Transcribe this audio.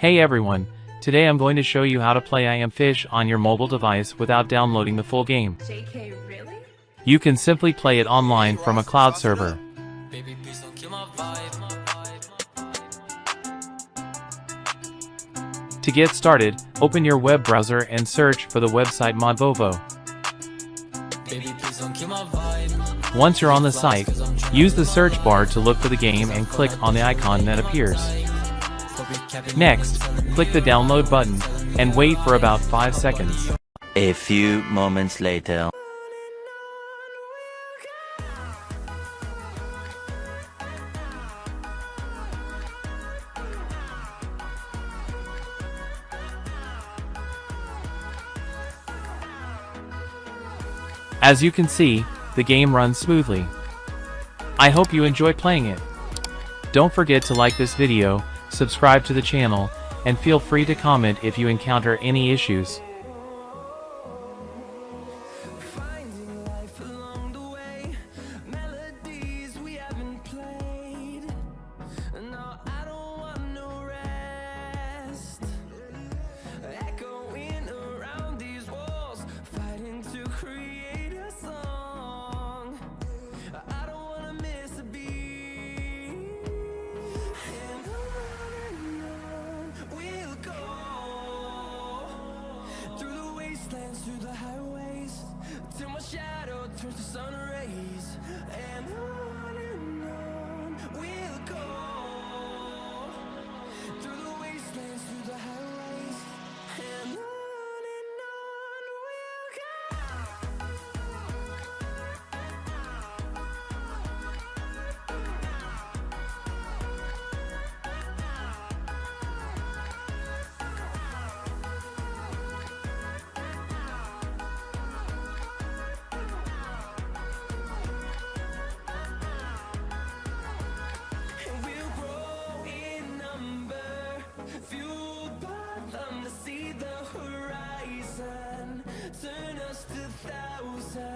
Hey everyone, today I'm going to show you how to play I Am Fish on your mobile device without downloading the full game. JK, really? You can simply play it online from a cloud server. To get started, open your web browser and search for the website Modvovo. Once you're on the site, use the search bar to look for the game and click on the icon that appears. Next, click the download button, and wait for about 5 seconds. A few moments later. As you can see, the game runs smoothly. I hope you enjoy playing it. Don't forget to like this video, subscribe to the channel, and feel free to comment if you encounter any issues. Through the highways, till my shadow turns to sun rays, and on we'll go. Through the wastelands, through the highways, and on we'll turn us to thousands.